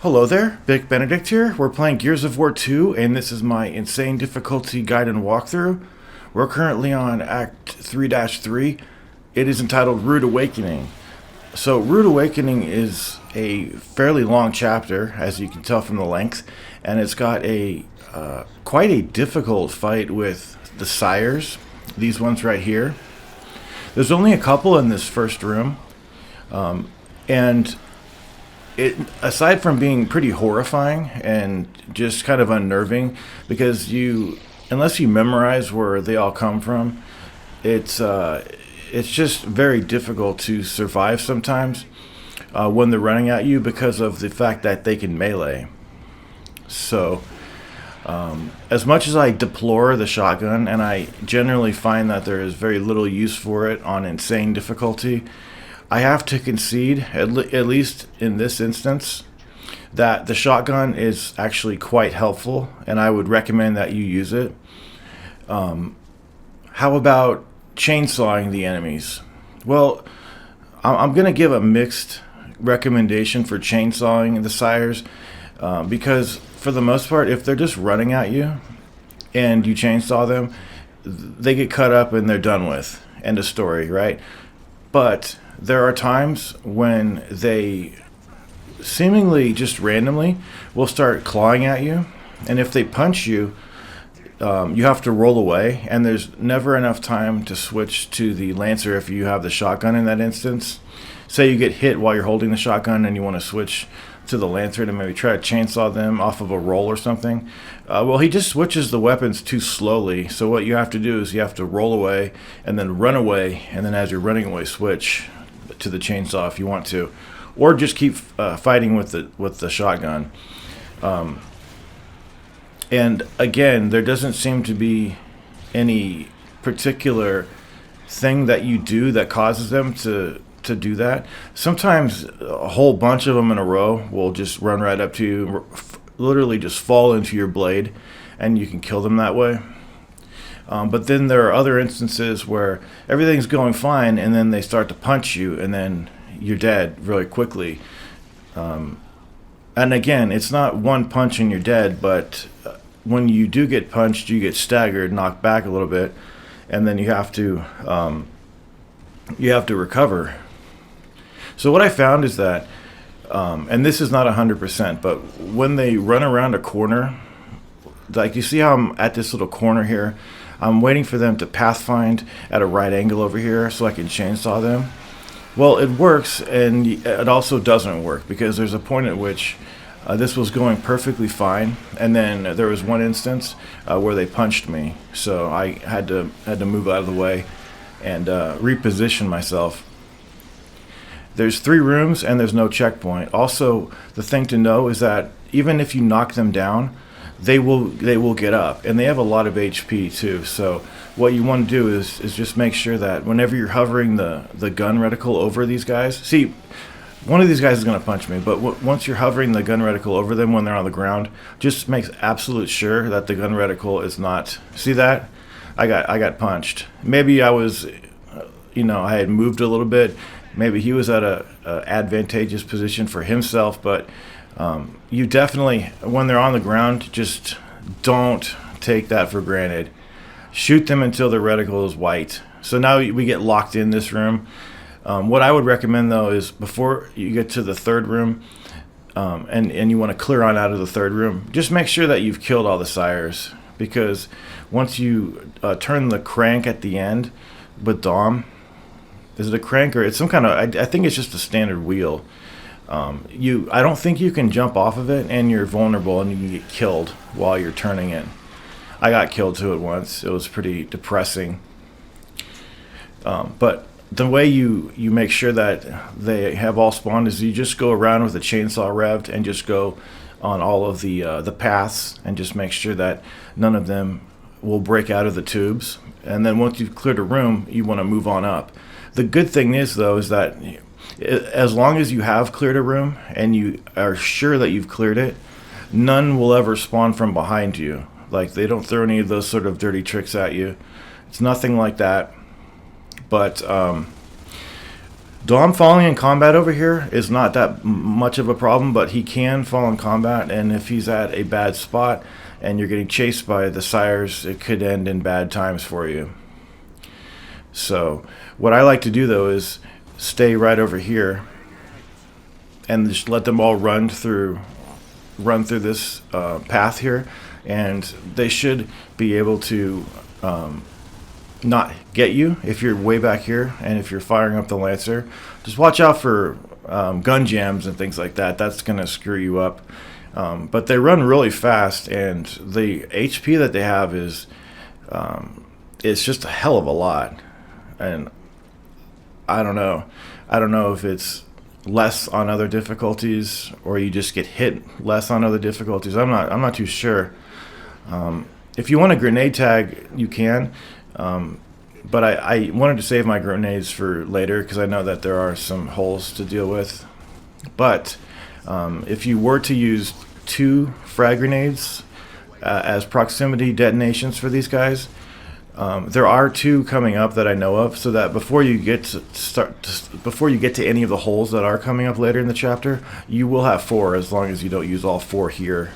Hello there, Big Benedict here. We're playing Gears of War 2, and this is my insane difficulty guide and walkthrough. We're currently on Act 3-3. It is entitled Rude Awakening. So, Rude Awakening is a fairly long chapter, as you can tell from the length, and it's got a quite a difficult fight with the sires, these ones right here. There's only a couple in this first room, and it, aside from being pretty horrifying and just kind of unnerving, because unless you memorize where they all come from, it's just very difficult to survive sometimes when they're running at you because of the fact that they can melee. So, as much as I deplore the shotgun, and I generally find that there is very little use for it on insane difficulty, I have to concede, at least in this instance, that the shotgun is actually quite helpful, and I would recommend that you use it. How about chainsawing the enemies? Well, I'm going to give a mixed recommendation for chainsawing the sires, because for the most part, if they're just running at you and you chainsaw them, they get cut up and they're done with. End of story, right? But there are times when they seemingly just randomly will start clawing at you, and if they punch you, you have to roll away, and there's never enough time to switch to the Lancer if you have the shotgun in that instance. Say you get hit while you're holding the shotgun and you want to switch to the Lancer to maybe try to chainsaw them off of a roll or something. Well, he just switches the weapons too slowly, so what you have to do is you have to roll away and then run away, and then as you're running away, switch to the chainsaw if you want to, or just keep fighting with the shotgun. And again, there doesn't seem to be any particular thing that you do that causes them to do that. Sometimes a whole bunch of them in a row will just run right up to you, literally just fall into your blade, and you can kill them that way. But then there are other instances where everything's going fine, and then they start to punch you, and then you're dead really quickly. And again, it's not one punch and you're dead, but when you do get punched, you get staggered, knocked back a little bit, and then you have to recover. So what I found is that, and this is not 100%, but when they run around a corner, like you see how I'm at this little corner here, I'm waiting for them to pathfind at a right angle over here so I can chainsaw them. Well, it works, and it also doesn't work, because there's a point at which this was going perfectly fine, and then there was one instance where they punched me, so I had to move out of the way and reposition myself. There's 3 rooms and there's no checkpoint. Also, the thing to know is that even if you knock them down, they will get up, and they have a lot of HP too. So what you want to do is just make sure that whenever you're hovering the gun reticle over these guys, see, one of these guys is going to punch me, but once you're hovering the gun reticle over them when they're on the ground, just makes absolute sure that the gun reticle is not. See that? I got punched. Maybe I was, I had moved a little bit. Maybe he was at a advantageous position for himself, but you definitely, when they're on the ground, just don't take that for granted. Shoot them until the reticle is white. So now we get locked in this room. What I would recommend, though, is before you get to the third room, and you want to clear on out of the third room, just make sure that you've killed all the sires, because once you turn the crank at the end with Dom, is it a crank or it's some kind of, I think it's just a standard wheel. I don't think you can jump off of it, and you're vulnerable and you can get killed while you're turning it. I got killed to it once. It was pretty depressing. But the way you make sure that they have all spawned is you just go around with a chainsaw revved and just go on all of the paths, and just make sure that none of them will break out of the tubes. And then once you've cleared a room, you want to move on up. The good thing is, though, is that as long as you have cleared a room and you are sure that you've cleared it, none will ever spawn from behind you. Like, they don't throw any of those sort of dirty tricks at you. It's nothing like that. But Dom falling in combat over here is not that much of a problem, but he can fall in combat, and if he's at a bad spot and you're getting chased by the sires, it could end in bad times for you. So what I like to do though is stay right over here and just let them all run through this path here, and they should be able to not get you if you're way back here. And if you're firing up the Lancer, just watch out for gun jams and things like that. That's gonna screw you up. But they run really fast, and the HP that they have is it's just a hell of a lot. And I don't know if it's less on other difficulties or you just get hit less on other difficulties. I'm not too sure. If you want a grenade tag, you can. But I wanted to save my grenades for later because I know that there are some holes to deal with. But if you were to use 2 frag grenades as proximity detonations for these guys, there are 2 coming up that I know of, so that before you get to any of the holes that are coming up later in the chapter, you will have 4 as long as you don't use all 4 here.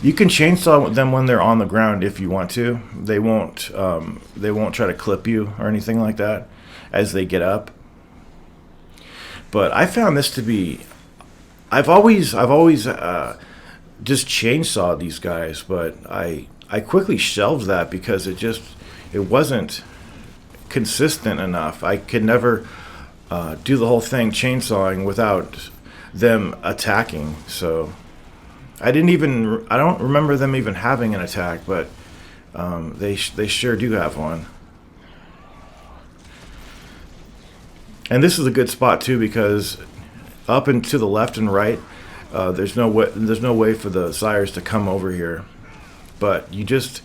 You can chainsaw them when they're on the ground if you want to. They won't try to clip you or anything like that as they get up. But I found this to be, I've always just chainsawed these guys, but I quickly shelved that because it wasn't consistent enough. I could never do the whole thing chainsawing without them attacking. So I don't remember them even having an attack, but they sure do have one. And this is a good spot too, because up and to the left and right, there's no way for the sires to come over here. But you just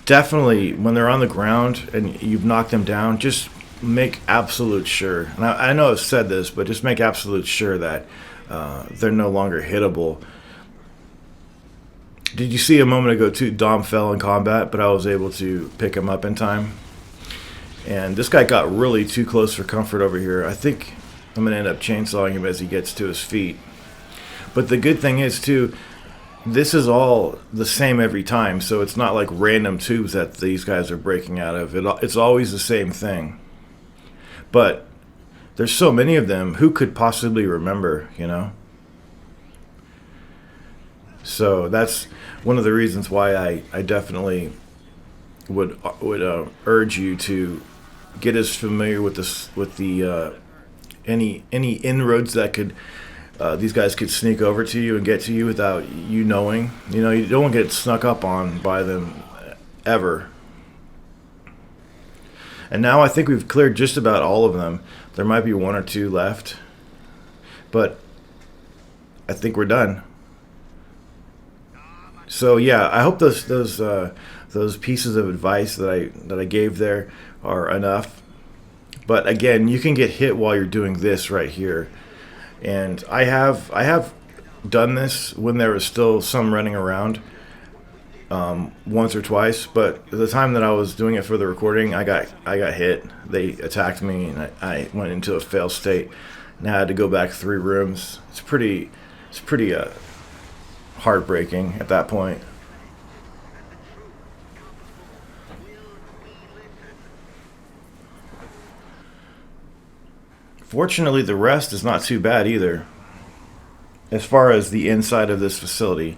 definitely, when they're on the ground and you've knocked them down, just make absolute sure. And I know I've said this, but just make absolute sure that they're no longer hittable. Did you see a moment ago too? Dom fell in combat, but I was able to pick him up in time. And this guy got really too close for comfort over here. I think I'm going to end up chainsawing him as he gets to his feet. But the good thing is too, this is all the same every time, so it's not like random tubes that these guys are breaking out of. It's always the same thing. But there's so many of them, who could possibly remember, you know? So that's one of the reasons why I definitely would urge you to get as familiar with this, with the any inroads that could these guys could sneak over to you and get to you without you knowing. You know, you don't want to get snuck up on by them ever. And now I think we've cleared just about all of them. There might be 1 or 2 left, but I think we're done. So yeah, I hope those pieces of advice that I gave there are enough. But again, you can get hit while you're doing this right here. And I have done this when there was still some running around once or twice, but the time that I was doing it for the recording, I got hit. They attacked me, and I went into a fail state. And I had to go back 3 rooms. It's pretty heartbreaking at that point. Fortunately, the rest is not too bad either, as far as the inside of this facility.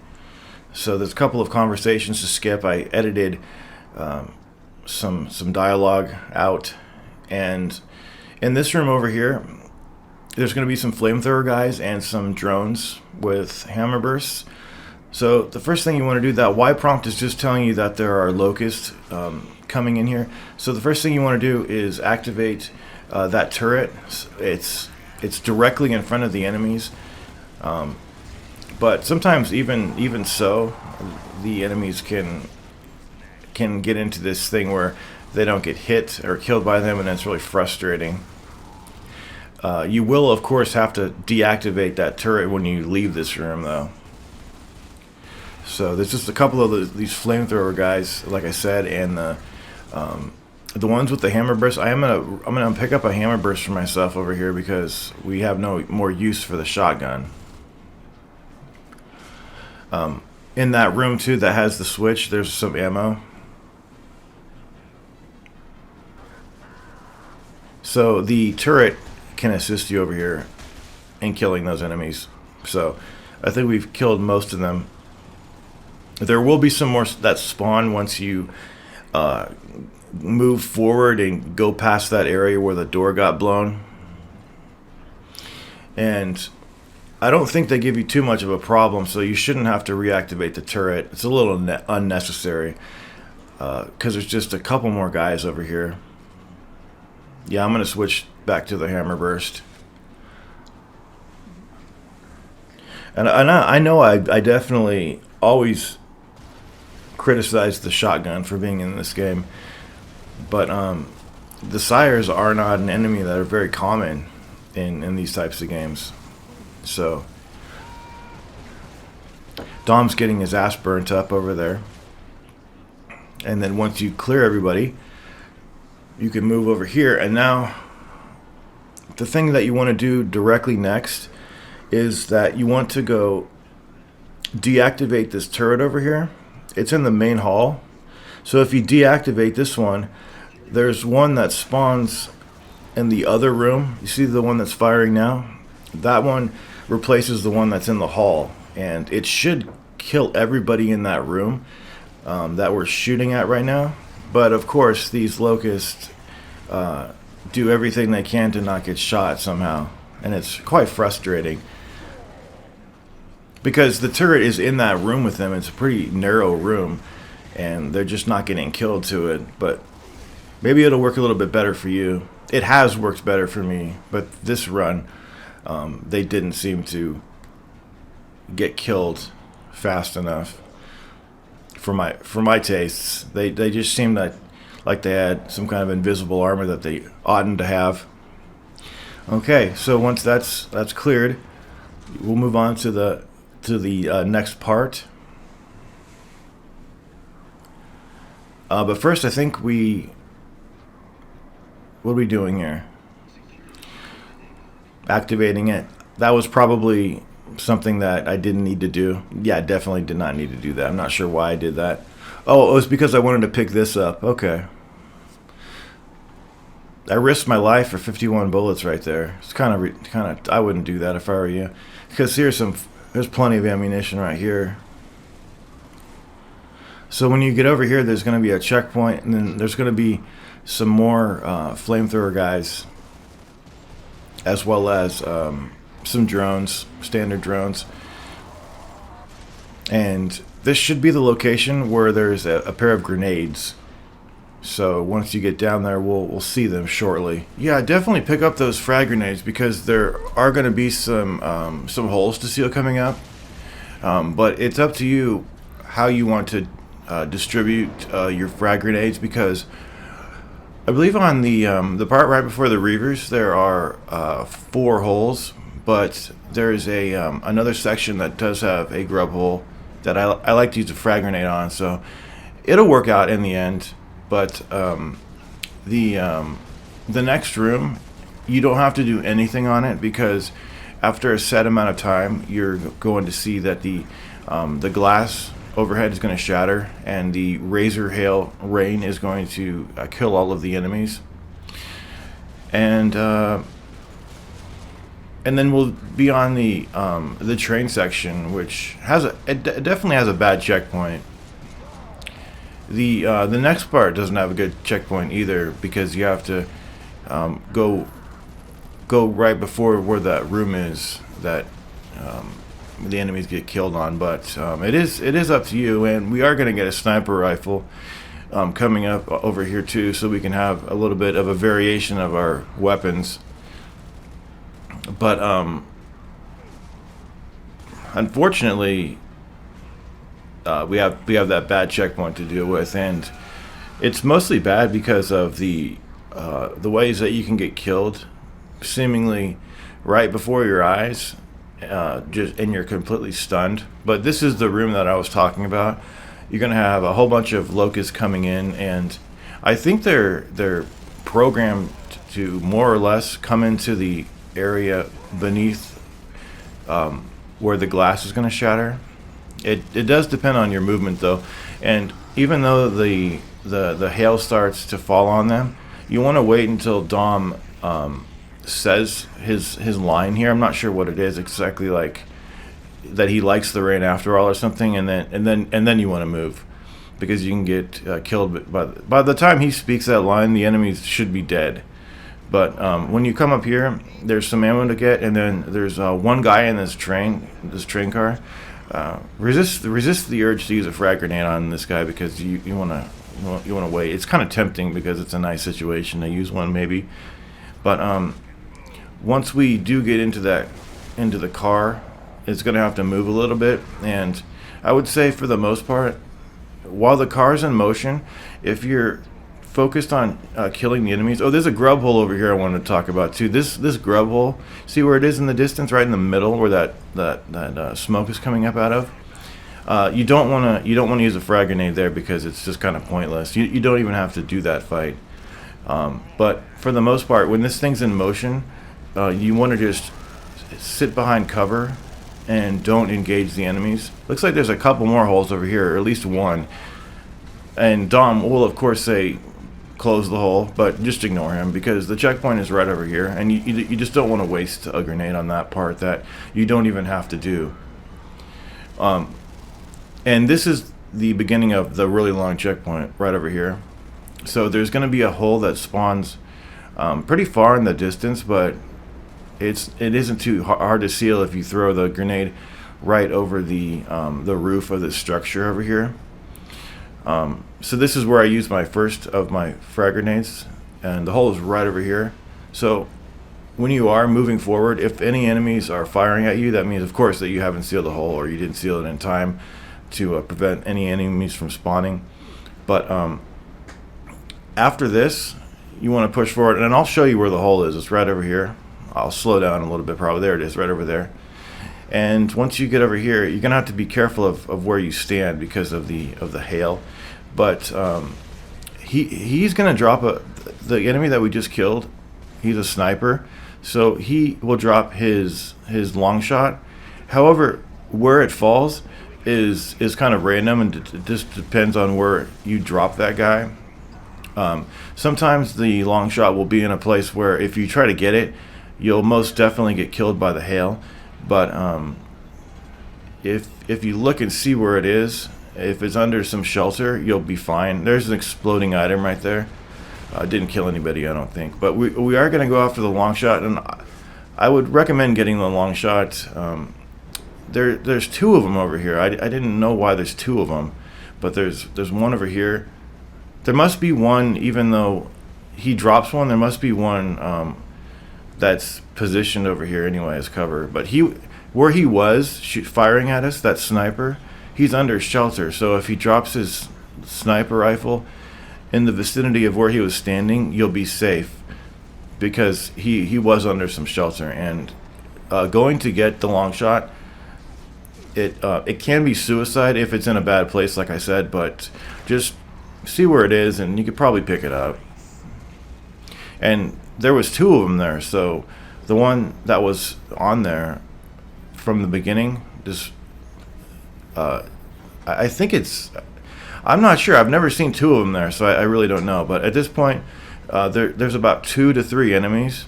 So there's a couple of conversations to skip. I edited some dialogue out, and in this room over here, there's going to be some flamethrower guys and some drones with hammer bursts. So the first thing you want to do, that Y prompt is just telling you that there are locusts coming in here. So the first thing you want to do is activate that turret. It's directly in front of the enemies, but sometimes even so, the enemies can get into this thing where they don't get hit or killed by them, and it's really frustrating. You will of course have to deactivate that turret when you leave this room though. So there's just a couple of these flamethrower guys, like I said, and the The ones with the hammer burst, I'm gonna pick up a hammer burst for myself over here because we have no more use for the shotgun. In that room too that has the switch, there's some ammo. So the turret can assist you over here in killing those enemies. So I think we've killed most of them. There will be some more that spawn once you move forward and go past that area where the door got blown. And I don't think they give you too much of a problem, so you shouldn't have to reactivate the turret. It's a little unnecessary because there's just a couple more guys over here. Yeah, I'm going to switch back to the hammer burst. And I know I definitely always criticize the shotgun for being in this game, but the sires are not an enemy that are very common in these types of games. So Dom's getting his ass burnt up over there, and then once you clear everybody, you can move over here. And now the thing that you want to do directly next is that you want to go deactivate this turret over here. It's in the main hall. So if you deactivate this one, there's one that spawns in the other room. You see the one that's firing now? That one replaces the one that's in the hall, and it should kill everybody in that room that we're shooting at right now. But of course these locusts do everything they can to not get shot somehow, and it's quite frustrating because the turret is in that room with them. It's a pretty narrow room and they're just not getting killed to it. But maybe it'll work a little bit better for you. It has worked better for me, but this run they didn't seem to get killed fast enough for my tastes. They just seemed like they had some kind of invisible armor that they oughtn't to have. Okay, so once that's cleared, we'll move on to the next part. But first, I think what are we doing here? Activating it. That was probably something that I didn't need to do. Yeah, I definitely did not need to do that. I'm not sure why I did that. Oh, it was because I wanted to pick this up. Okay. I risked my life for 51 bullets right there. It's kind of. I wouldn't do that if I were you, because there's plenty of ammunition right here. So when you get over here, there's going to be a checkpoint, and then there's going to be some more flamethrower guys, as well as some drones, standard drones. And this should be the location where there's a pair of grenades. So once you get down there, we'll see them shortly. Yeah, definitely pick up those frag grenades because there are going to be some holes to seal coming up. But it's up to you how you want to distribute your frag grenades, because I believe on the part right before the Reavers there are 4 holes, but there's another section that does have a grub hole that I like to use a frag grenade on, so it'll work out in the end. But the next room, you don't have to do anything on it, because after a set amount of time, you're going to see that the glass overhead is going to shatter, and the razor hail rain is going to kill all of the enemies. And then we'll be on the train section, which definitely has a bad checkpoint. The next part doesn't have a good checkpoint either, because you have to go right before where that room is that the enemies get killed on. But it is up to you, and we are going to get a sniper rifle coming up over here too, so we can have a little bit of a variation of our weapons. But unfortunately, we have that bad checkpoint to deal with, and it's mostly bad because of the ways that you can get killed, seemingly right before your eyes, and you're completely stunned. But this is the room that I was talking about. You're gonna have a whole bunch of locusts coming in, and I think they're programmed to more or less come into the area beneath where the glass is going to shatter. It does depend on your movement though, and even though the hail starts to fall on them, you want to wait until Dom says his line here. I'm not sure what it is exactly, like that he likes the rain after all or something, and then you want to move, because you can get killed. By the time he speaks that line, the enemies should be dead. But when you come up here, there's some ammo to get, and then there's one guy in this train car. Resist the urge to use a frag grenade on this guy, because you want to wait. It's kind of tempting because it's a nice situation to use one maybe, but once we do get into the car, it's going to have to move a little bit. And I would say for the most part, while the car's in motion, if you're focused on killing the enemies. Oh, there's a grub hole over here I wanted to talk about too. This grub hole, see where it is in the distance, right in the middle where that smoke is coming up out of. You don't want to use a frag grenade there, because it's just kind of pointless. You don't even have to do that fight. But for the most part, when this thing's in motion, you want to just sit behind cover and don't engage the enemies. Looks like there's a couple more holes over here, or at least one. And Dom will of course say close the hole, but just ignore him, because the checkpoint is right over here, and you just don't want to waste a grenade on that part that you don't even have to do. And this is the beginning of the really long checkpoint right over here. So there's going to be a hole that spawns pretty far in the distance, but it isn't too hard to seal if you throw the grenade right over the roof of this structure over here. So this is where I use my first of my frag grenades, and the hole is right over here. So when you are moving forward, if any enemies are firing at you, that means of course that you haven't sealed the hole, or you didn't seal it in time to prevent any enemies from spawning. But after this, you want to push forward, and I'll show you where the hole is. It's right over here. I'll slow down a little bit, probably. There it is, right over there. And once you get over here, you're gonna have to be careful of where you stand because of the hail. But he's gonna drop the enemy that we just killed. He's a sniper, so he will drop his long shot. However, where it falls is kind of random, and it just depends on where you drop that guy. Sometimes the long shot will be in a place where if you try to get it, you'll most definitely get killed by the hail. But if you look and see where it is, if it's under some shelter, you'll be fine. There's an exploding item right there. Didn't kill anybody, I don't think. But we are going to go after the long shot, and I would recommend getting the long shot. There's two of them over here. I didn't know why there's two of them, but there's one over here. There must be one, even though he drops one, there must be one that's positioned over here anyway as cover. But where he was firing at us, that sniper, he's under shelter. So if he drops his sniper rifle in the vicinity of where he was standing, you'll be safe, because he was under some shelter. And going to get the long shot, it can be suicide if it's in a bad place, like I said, but just see where it is and you could probably pick it up. And there was two of them there, so the one that was on there from the beginning, just I think I'm not sure, I've never seen two of them there, so I really don't know. But at this point, there's about 2 to 3 enemies,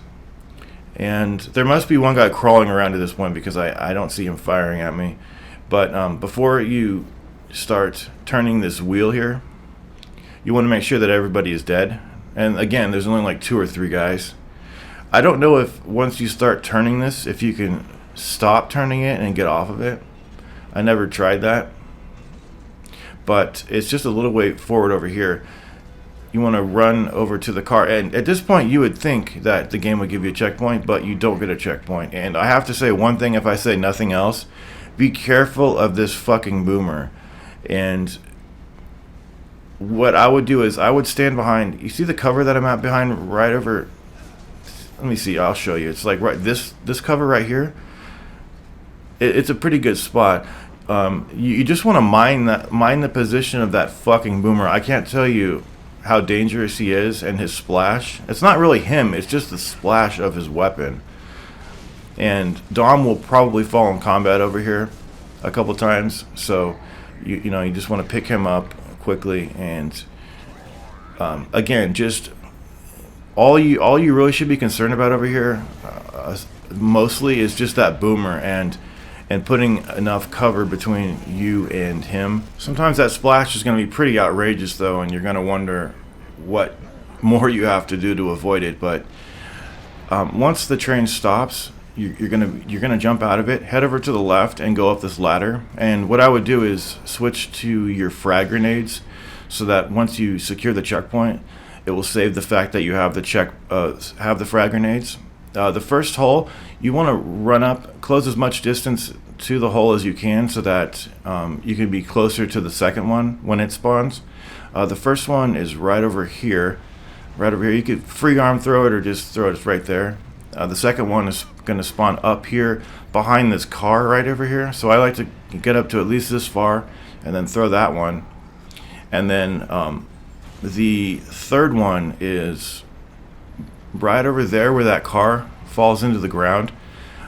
and there must be one guy crawling around at this point, because I don't see him firing at me. But before you start turning this wheel here, you want to make sure that everybody is dead. And again, there's only like 2 or 3 guys. I don't know if once you start turning this, if you can stop turning it and get off of it. I never tried that. But it's just a little way forward over here. You want to run over to the car. And at this point, you would think that the game would give you a checkpoint, but you don't get a checkpoint. And I have to say one thing, if I say nothing else, be careful of this fucking boomer. And what I would do is I would stand behind, you see the cover that I'm at behind right over, let me see, I'll show you. It's like right this cover right here. It's a pretty good spot. You just want to mine the position of that fucking boomer. I can't tell you how dangerous he is and his splash. It's not really him, it's just the splash of his weapon. And Dom will probably fall in combat over here a couple times, so you just want to pick him up quickly. And again, just all you really should be concerned about over here mostly is just that boomer and putting enough cover between you and him. Sometimes that splash is going to be pretty outrageous though, and you're going to wonder what more you have to do to avoid it. But once the train stops, you're gonna jump out of it, head over to the left, and go up this ladder. And what I would do is switch to your frag grenades, so that once you secure the checkpoint, it will save the fact that you have the frag grenades. The first hole, you want to run up, close as much distance to the hole as you can, so that you can be closer to the second one when it spawns. The first one is right over here. Right over here. You could free arm throw it or just throw it right there. The second one is going to spawn up here behind this car right over here. So I like to get up to at least this far and then throw that one. And then the third one is right over there where that car falls into the ground.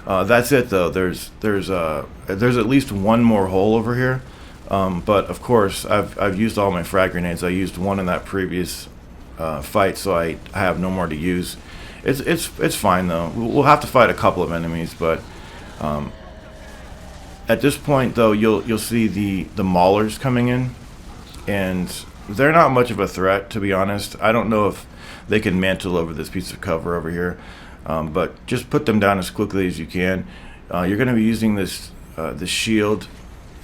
That's it though. There's at least one more hole over here. But of course I've used all my frag grenades. I used one in that previous fight, so I have no more to use. It's fine though. We'll have to fight a couple of enemies, but at this point though, you'll see the maulers coming in, and they're not much of a threat, to be honest. I don't know if they can mantle over this piece of cover over here, but just put them down as quickly as you can. You're going to be using this shield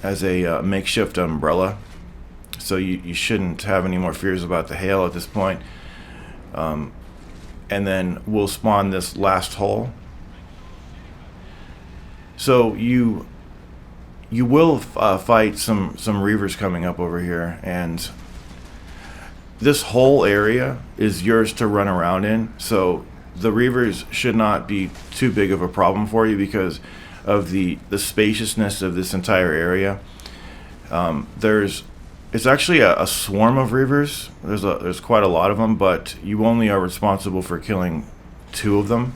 as a makeshift umbrella, so you shouldn't have any more fears about the hail at this point. And then we'll spawn this last hole. So you will fight some reavers coming up over here, and this whole area is yours to run around in. So the reavers should not be too big of a problem for you because of the spaciousness of this entire area. It's actually a swarm of reavers. There's quite a lot of them, but you only are responsible for killing 2 of them.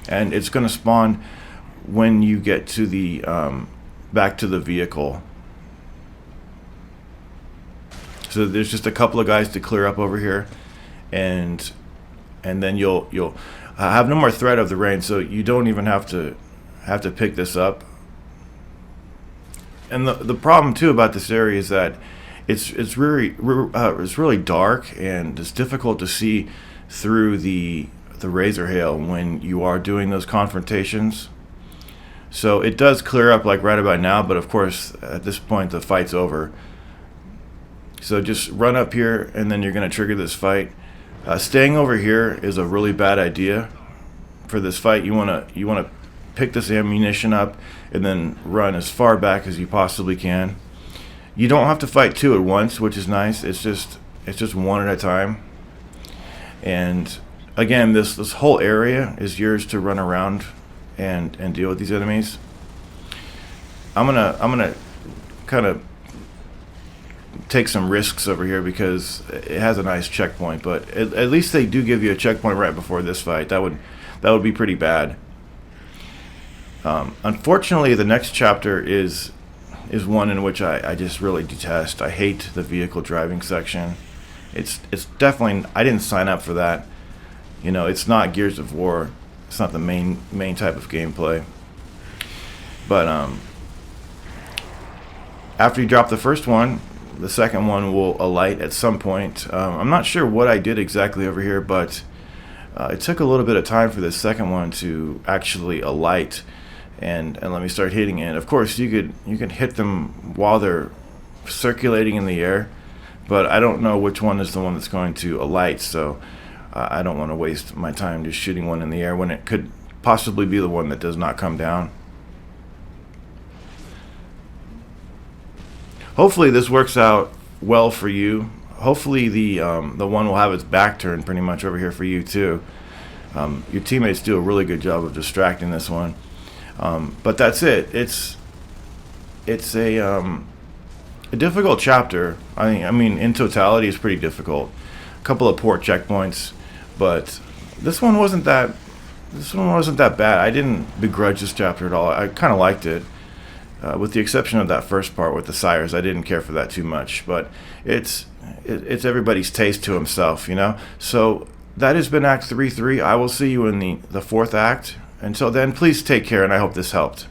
And it's going to spawn when you get to the back to the vehicle. So there's just a couple of guys to clear up over here, and then you'll have no more threat of the rain, so you don't even have to pick this up. And the problem too about this area is that it's really dark, and it's difficult to see through the razor hail when you are doing those confrontations. So it does clear up like right about now, but of course at this point the fight's over. So just run up here, and then you're going to trigger this fight. Staying over here is a really bad idea for this fight. You want to pick this ammunition up and then run as far back as you possibly can. You don't have to fight 2 at once, which is nice. It's just one at a time. And again, this whole area is yours to run around and deal with these enemies. I'm gonna kind of take some risks over here because it has a nice checkpoint, but at least they do give you a checkpoint right before this fight. That would be pretty bad. Unfortunately, the next chapter is one in which I just really detest. I hate the vehicle driving section. It's definitely, I didn't sign up for that. It's not Gears of War. It's not the main type of gameplay. But after you drop the first one, the second one will alight at some point. I'm not sure what I did exactly over here, but it took a little bit of time for this second one to actually alight and let me start hitting it. Of course, you can hit them while they're circulating in the air, but I don't know which one is the one that's going to alight, so I don't want to waste my time just shooting one in the air when it could possibly be the one that does not come down. Hopefully this works out well for you. Hopefully the one will have its back turned pretty much over here for you too. Your teammates do a really good job of distracting this one. But that's it. It's a difficult chapter. I mean, in totality, it's pretty difficult. A couple of poor checkpoints, but this one wasn't that. This one wasn't that bad. I didn't begrudge this chapter at all. I kind of liked it, with the exception of that first part with the sires. I didn't care for that too much, but it's everybody's taste to himself, you know. So that has been Act 3-3. I will see you in the fourth act. Until then, please take care, and I hope this helped.